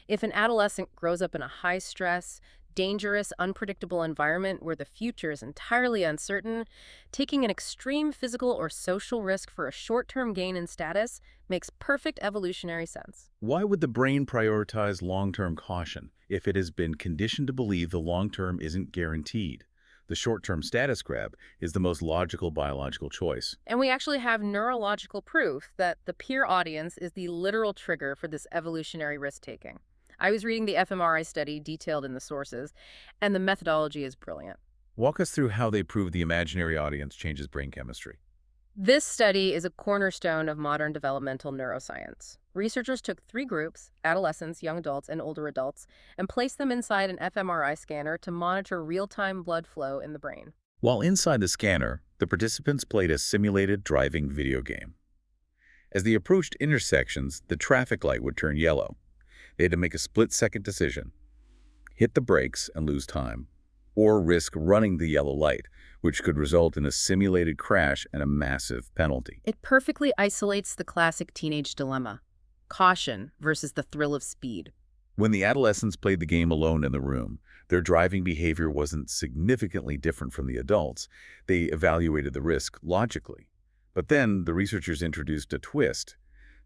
If an adolescent grows up in a high-stress, dangerous, unpredictable environment where the future is entirely uncertain, taking an extreme physical or social risk for a short-term gain in status makes perfect evolutionary sense. Why would the brain prioritize long-term caution if it has been conditioned to believe the long-term isn't guaranteed? The short-term status grab is the most logical biological choice. And we actually have neurological proof that the peer audience is the literal trigger for this evolutionary risk-taking. I was reading the fMRI study detailed in the sources, and the methodology is brilliant. Walk us through how they prove the imaginary audience changes brain chemistry. This study is a cornerstone of modern developmental neuroscience. Researchers took 3 groups, adolescents, young adults, and older adults, and placed them inside an fMRI scanner to monitor real-time blood flow in the brain. While inside the scanner, the participants played a simulated driving video game. As they approached intersections, the traffic light would turn yellow. They had to make a split-second decision: hit the brakes and lose time, or risk running the yellow light, which could result in a simulated crash and a massive penalty. It perfectly isolates the classic teenage dilemma: caution versus the thrill of speed. When the adolescents played the game alone in the room, their driving behavior wasn't significantly different from the adults. They evaluated the risk logically. But then the researchers introduced a twist.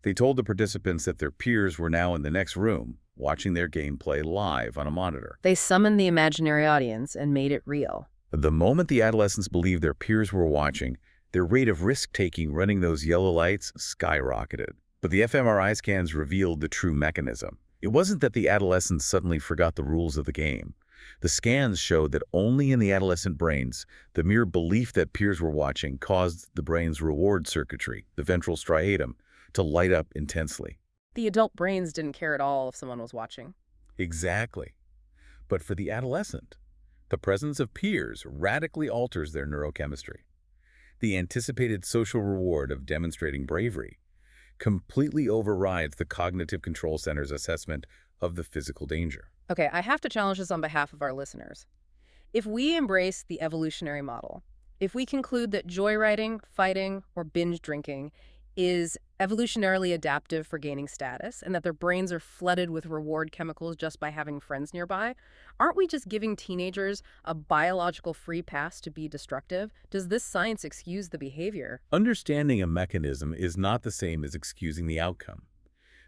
They told the participants that their peers were now in the next room, watching their gameplay live on a monitor. They summoned the imaginary audience and made it real. The moment the adolescents believed their peers were watching, their rate of risk-taking running those yellow lights skyrocketed. But the fMRI scans revealed the true mechanism. It wasn't that the adolescents suddenly forgot the rules of the game. The scans showed that only in the adolescent brains, the mere belief that peers were watching caused the brain's reward circuitry, the ventral striatum, to light up intensely. The adult brains didn't care at all if someone was watching. Exactly. But for the adolescent, the presence of peers radically alters their neurochemistry. The anticipated social reward of demonstrating bravery completely overrides the cognitive control center's assessment of the physical danger. Okay, I have to challenge this on behalf of our listeners. If we embrace the evolutionary model, if we conclude that joyriding, fighting, or binge drinking is evolutionarily adaptive for gaining status and that their brains are flooded with reward chemicals just by having friends nearby, aren't we just giving teenagers a biological free pass to be destructive? Does this science excuse the behavior? Understanding a mechanism is not the same as excusing the outcome.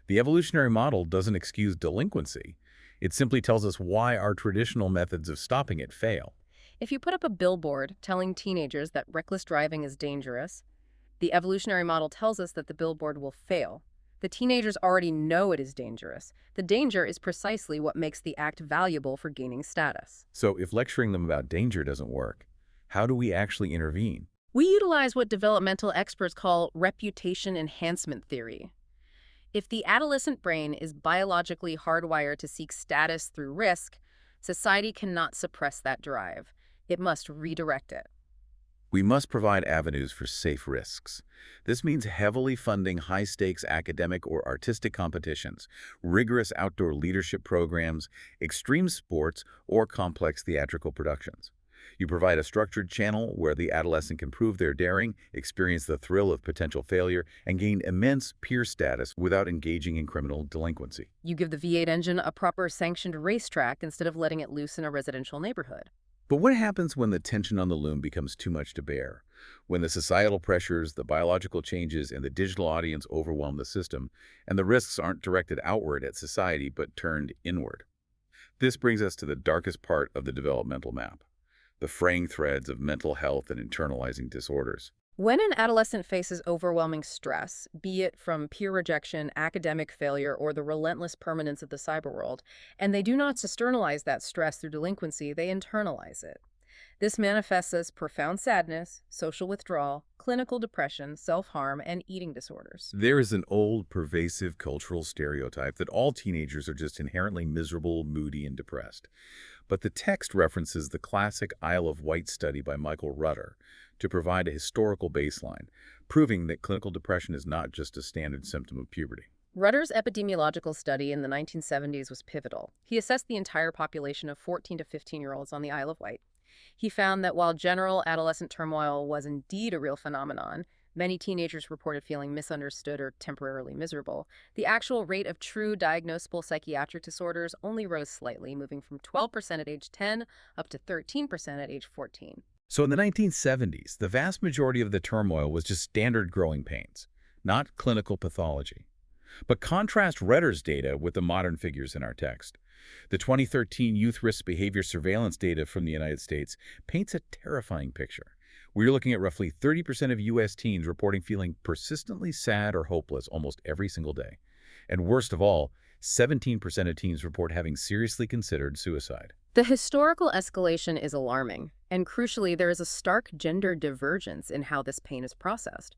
The evolutionary model doesn't excuse delinquency. It simply tells us why our traditional methods of stopping it fail. If you put up a billboard telling teenagers that reckless driving is dangerous, the evolutionary model tells us that the billboard will fail. The teenagers already know it is dangerous. The danger is precisely what makes the act valuable for gaining status. So if lecturing them about danger doesn't work, how do we actually intervene? We utilize what developmental experts call reputation enhancement theory. If the adolescent brain is biologically hardwired to seek status through risk, society cannot suppress that drive. It must redirect it. We must provide avenues for safe risks. This means heavily funding high-stakes academic or artistic competitions, rigorous outdoor leadership programs, extreme sports, or complex theatrical productions. You provide a structured channel where the adolescent can prove their daring, experience the thrill of potential failure, and gain immense peer status without engaging in criminal delinquency. You give the V8 engine a proper sanctioned racetrack instead of letting it loose in a residential neighborhood. But what happens when the tension on the loom becomes too much to bear? When the societal pressures, the biological changes, and the digital audience overwhelm the system, and the risks aren't directed outward at society but turned inward? This brings us to the darkest part of the developmental map, the fraying threads of mental health and internalizing disorders. When an adolescent faces overwhelming stress, be it from peer rejection, academic failure, or the relentless permanence of the cyber world, and they do not externalize that stress through delinquency, they internalize it. This manifests as profound sadness, social withdrawal, clinical depression, self-harm, and eating disorders. There is an old, pervasive cultural stereotype that all teenagers are just inherently miserable, moody, and depressed. But the text references the classic Isle of Wight study by Michael Rutter to provide a historical baseline, proving that clinical depression is not just a standard symptom of puberty. Rutter's epidemiological study in the 1970s was pivotal. He assessed the entire population of 14 to 15-year-olds on the Isle of Wight. He found that while general adolescent turmoil was indeed a real phenomenon, many teenagers reported feeling misunderstood or temporarily miserable, the actual rate of true diagnosable psychiatric disorders only rose slightly, moving from 12% at age 10 up to 13% at age 14. So in the 1970s, the vast majority of the turmoil was just standard growing pains, not clinical pathology. But contrast Rutter's data with the modern figures in our text. The 2013 Youth Risk Behavior Surveillance data from the United States paints a terrifying picture. We're looking at roughly 30% of U.S. teens reporting feeling persistently sad or hopeless almost every single day. And worst of all, 17% of teens report having seriously considered suicide. The historical escalation is alarming, and crucially, there is a stark gender divergence in how this pain is processed.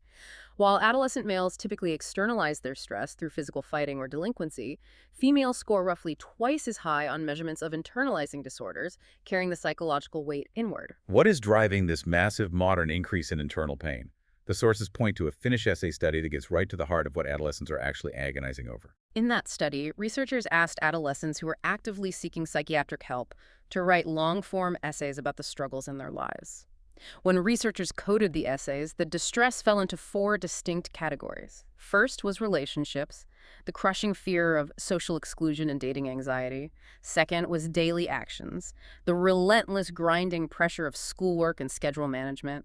While adolescent males typically externalize their stress through physical fighting or delinquency, females score roughly twice as high on measurements of internalizing disorders, carrying the psychological weight inward. What is driving this massive modern increase in internal pain? The sources point to a Finnish essay study that gets right to the heart of what adolescents are actually agonizing over. In that study, researchers asked adolescents who were actively seeking psychiatric help to write long-form essays about the struggles in their lives. When researchers coded the essays, the distress fell into 4 distinct categories. First was relationships, the crushing fear of social exclusion and dating anxiety. Second was daily actions, the relentless grinding pressure of schoolwork and schedule management.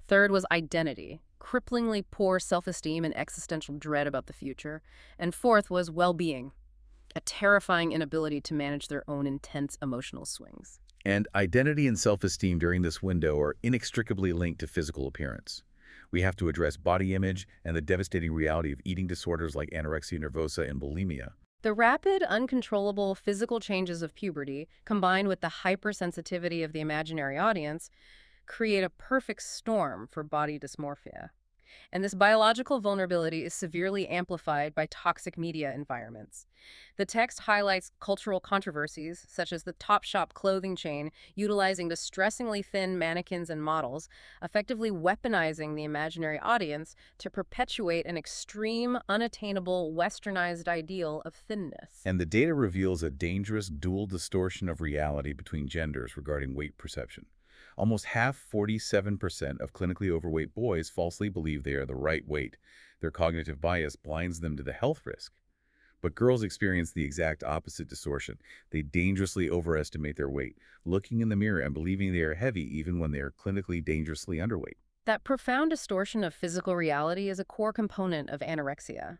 Third was identity, cripplingly poor self-esteem and existential dread about the future. And fourth was well-being, a terrifying inability to manage their own intense emotional swings. And identity and self-esteem during this window are inextricably linked to physical appearance. We have to address body image and the devastating reality of eating disorders like anorexia nervosa and bulimia. The rapid, uncontrollable physical changes of puberty, combined with the hypersensitivity of the imaginary audience, create a perfect storm for body dysmorphia. And this biological vulnerability is severely amplified by toxic media environments. The text highlights cultural controversies, such as the Topshop clothing chain utilizing distressingly thin mannequins and models, effectively weaponizing the imaginary audience to perpetuate an extreme, unattainable, westernized ideal of thinness. And the data reveals a dangerous dual distortion of reality between genders regarding weight perception. Almost half, 47% of clinically overweight boys falsely believe they are the right weight. Their cognitive bias blinds them to the health risk. But girls experience the exact opposite distortion. They dangerously overestimate their weight, looking in the mirror and believing they are heavy even when they are clinically dangerously underweight. That profound distortion of physical reality is a core component of anorexia.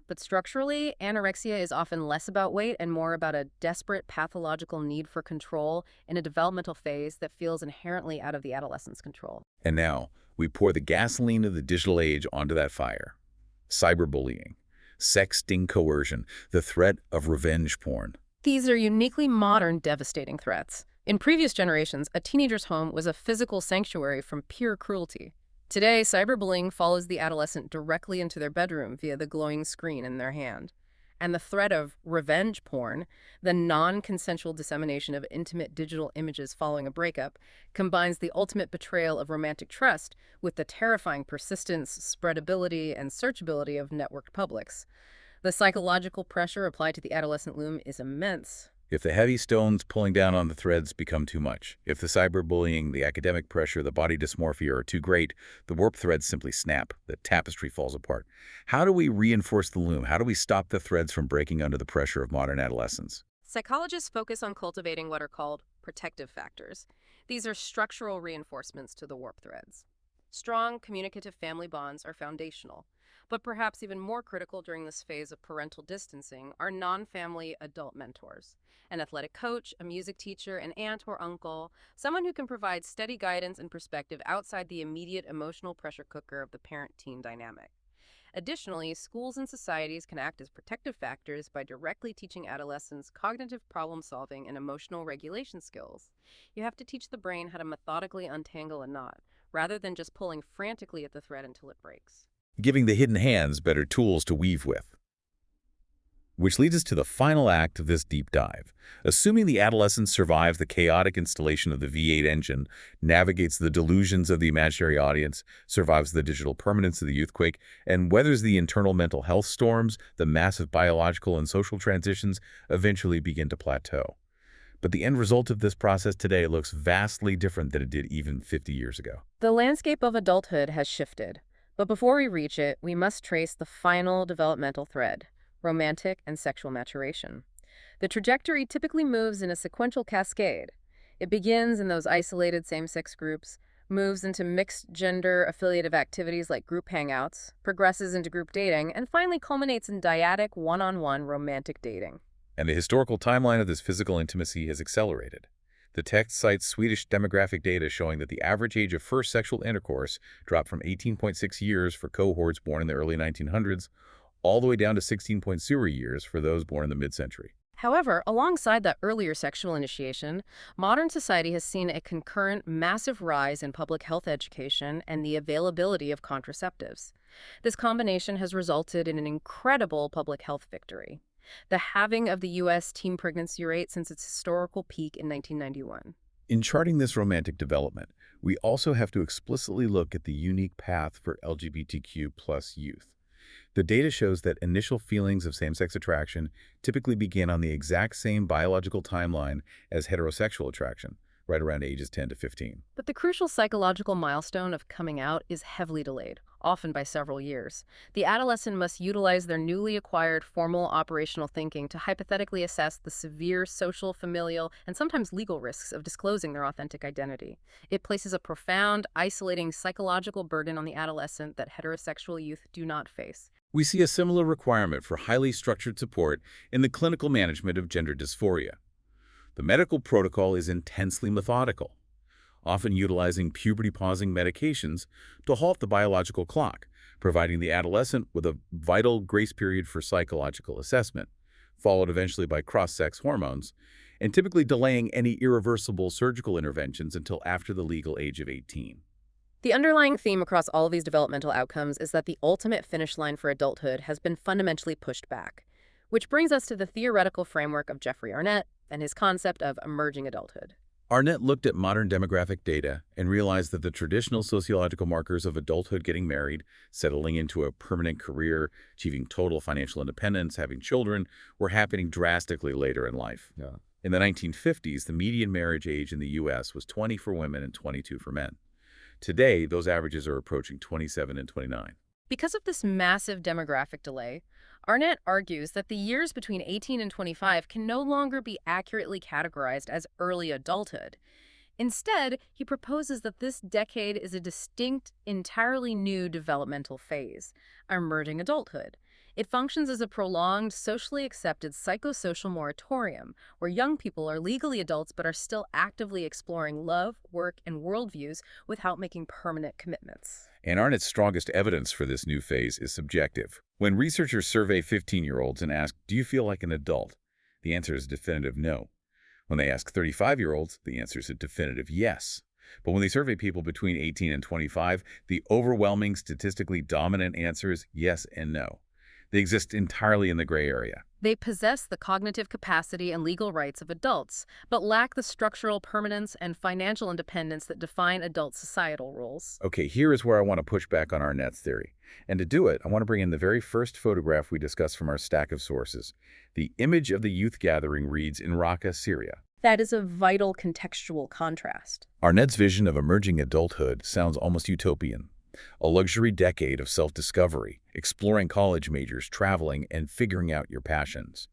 But structurally, anorexia is often less about weight and more about a desperate pathological need for control in a developmental phase that feels inherently out of the adolescent's control. And now, we pour the gasoline of the digital age onto that fire. Cyberbullying, sexting coercion, the threat of revenge porn. These are uniquely modern, devastating threats. In previous generations, a teenager's home was a physical sanctuary from pure cruelty. Today, cyberbullying follows the adolescent directly into their bedroom via the glowing screen in their hand. And the threat of revenge porn, the non-consensual dissemination of intimate digital images following a breakup, combines the ultimate betrayal of romantic trust with the terrifying persistence, spreadability, and searchability of networked publics. The psychological pressure applied to the adolescent loom is immense. If the heavy stones pulling down on the threads become too much, if the cyberbullying, the academic pressure, the body dysmorphia are too great, the warp threads simply snap, the tapestry falls apart. How do we reinforce the loom? How do we stop the threads from breaking under the pressure of modern adolescence? Psychologists focus on cultivating what are called protective factors. These are structural reinforcements to the warp threads. Strong communicative family bonds are foundational, but perhaps even more critical during this phase of parental distancing are non-family adult mentors. An athletic coach, a music teacher, an aunt or uncle, someone who can provide steady guidance and perspective outside the immediate emotional pressure cooker of the parent-teen dynamic. Additionally, schools and societies can act as protective factors by directly teaching adolescents cognitive problem-solving and emotional regulation skills. You have to teach the brain how to methodically untangle a knot, rather than just pulling frantically at the thread until it breaks. Giving the hidden hands better tools to weave with. Which leads us to the final act of this deep dive. Assuming the adolescent survives the chaotic installation of the V8 engine, navigates the delusions of the imaginary audience, survives the digital permanence of the youthquake, and weathers the internal mental health storms, the massive biological and social transitions eventually begin to plateau. But the end result of this process today looks vastly different than it did even 50 years ago. The landscape of adulthood has shifted, but before we reach it, we must trace the final developmental thread: romantic and sexual maturation. The trajectory typically moves in a sequential cascade. It begins in those isolated same-sex groups, moves into mixed-gender affiliative activities like group hangouts, progresses into group dating, and finally culminates in dyadic one-on-one romantic dating. And the historical timeline of this physical intimacy has accelerated. The text cites Swedish demographic data showing that the average age of first sexual intercourse dropped from 18.6 years for cohorts born in the early 1900s all the way down to 16.0 years for those born in the mid-century. However, alongside that earlier sexual initiation, modern society has seen a concurrent massive rise in public health education and the availability of contraceptives. This combination has resulted in an incredible public health victory: the halving of the U.S. teen pregnancy rate since its historical peak in 1991. In charting this romantic development, we also have to explicitly look at the unique path for LGBTQ+ youth. The data shows that initial feelings of same-sex attraction typically begin on the exact same biological timeline as heterosexual attraction, right around ages 10 to 15. But the crucial psychological milestone of coming out is heavily delayed, often by several years. The adolescent must utilize their newly acquired formal operational thinking to hypothetically assess the severe social, familial, and sometimes legal risks of disclosing their authentic identity. It places a profound, isolating psychological burden on the adolescent that heterosexual youth do not face. We see a similar requirement for highly structured support in the clinical management of gender dysphoria. The medical protocol is intensely methodical, often utilizing puberty-pausing medications to halt the biological clock, providing the adolescent with a vital grace period for psychological assessment, followed eventually by cross-sex hormones, and typically delaying any irreversible surgical interventions until after the legal age of 18. The underlying theme across all of these developmental outcomes is that the ultimate finish line for adulthood has been fundamentally pushed back, which brings us to the theoretical framework of Jeffrey Arnett and his concept of emerging adulthood. Arnett looked at modern demographic data and realized that the traditional sociological markers of adulthood, getting married, settling into a permanent career, achieving total financial independence, having children, were happening drastically later in life. In the 1950s, the median marriage age in the U.S. was 20 for women and 22 for men. Today, those averages are approaching 27 and 29. Because of this massive demographic delay, Arnett argues that the years between 18 and 25 can no longer be accurately categorized as early adulthood. Instead, he proposes that this decade is a distinct, entirely new developmental phase, emerging adulthood. It functions as a prolonged, socially accepted psychosocial moratorium, where young people are legally adults but are still actively exploring love, work, and worldviews without making permanent commitments. And Arnett's strongest evidence for this new phase is subjective. When researchers survey 15-year-olds and ask, "Do you feel like an adult?" the answer is a definitive no. When they ask 35-year-olds, the answer is a definitive yes. But when they survey people between 18 and 25, the overwhelming, statistically dominant answer is yes and no. They exist entirely in the gray area. They possess the cognitive capacity and legal rights of adults, but lack the structural permanence and financial independence that define adult societal roles. Okay, here is where I want to push back on Arnett's theory. And to do it, I want to bring in the very first photograph we discussed from our stack of sources. The image of the youth gathering reads in Raqqa, Syria. That is a vital contextual contrast. Arnett's vision of emerging adulthood sounds almost utopian. A luxury decade of self-discovery, exploring college majors, traveling, and figuring out your passions.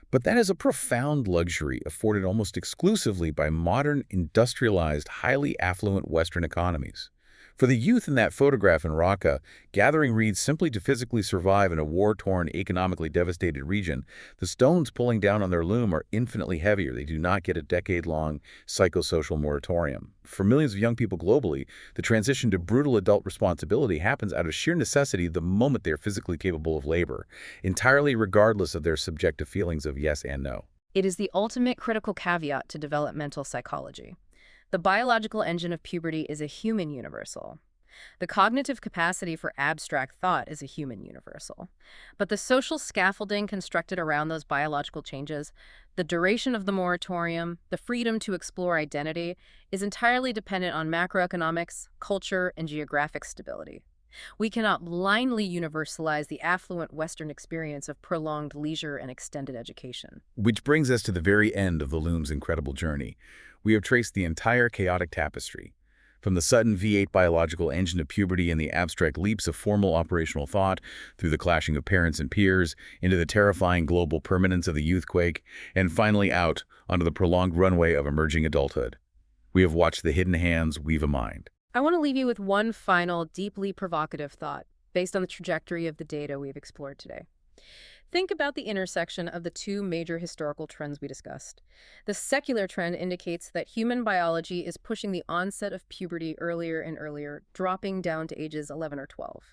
But that is a profound luxury afforded almost exclusively by modern, industrialized, highly affluent Western economies. For the youth in that photograph in Raqqa, gathering reeds simply to physically survive in a war-torn, economically devastated region. The stones pulling down on their loom are infinitely heavier. They do not get a decade-long psychosocial moratorium. For millions of young people globally, the transition to brutal adult responsibility happens out of sheer necessity the moment they are physically capable of labor, entirely regardless of their subjective feelings of yes and no. It is the ultimate critical caveat to developmental psychology. The biological engine of puberty is a human universal. The cognitive capacity for abstract thought is a human universal. But the social scaffolding constructed around those biological changes, the duration of the moratorium, the freedom to explore identity, is entirely dependent on macroeconomics, culture, and geographic stability. We cannot blindly universalize the affluent Western experience of prolonged leisure and extended education. Which brings us to the very end of the loom's incredible journey. We have traced the entire chaotic tapestry, from the sudden V8 biological engine of puberty and the abstract leaps of formal operational thought, through the clashing of parents and peers, into the terrifying global permanence of the youthquake, and finally out onto the prolonged runway of emerging adulthood. We have watched the hidden hands weave a mind. I want to leave you with one final, deeply provocative thought, based on the trajectory of the data we've explored today. Think about the intersection of the two major historical trends we discussed. The secular trend indicates that human biology is pushing the onset of puberty earlier and earlier, dropping down to ages 11 or 12.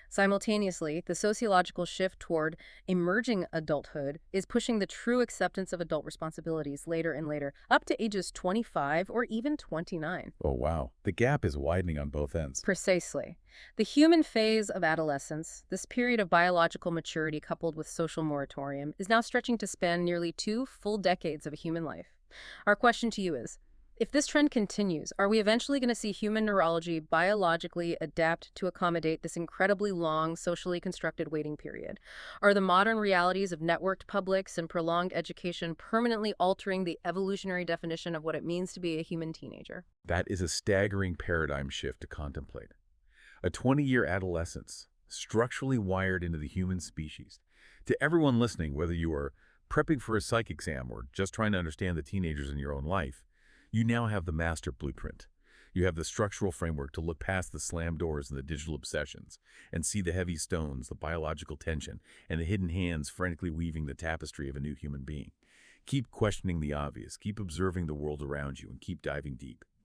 Simultaneously, the sociological shift toward emerging adulthood is pushing the true acceptance of adult responsibilities later and later, up to ages 25 or even 29. Oh, wow. The gap is widening on both ends. Precisely. The human phase of adolescence, this period of biological maturity coupled with social moratorium, is now stretching to span nearly 2 full decades of a human life. Our question to you is, if this trend continues, are we eventually going to see human neurology biologically adapt to accommodate this incredibly long, socially constructed waiting period? Are the modern realities of networked publics and prolonged education permanently altering the evolutionary definition of what it means to be a human teenager? That is a staggering paradigm shift to contemplate. A 20-year adolescence, structurally wired into the human species. To everyone listening, whether you are prepping for a psych exam or just trying to understand the teenagers in your own life, you now have the master blueprint. You have the structural framework to look past the slam doors and the digital obsessions and see the heavy stones, the biological tension, and the hidden hands frantically weaving the tapestry of a new human being. Keep questioning the obvious, keep observing the world around you, and keep diving deep.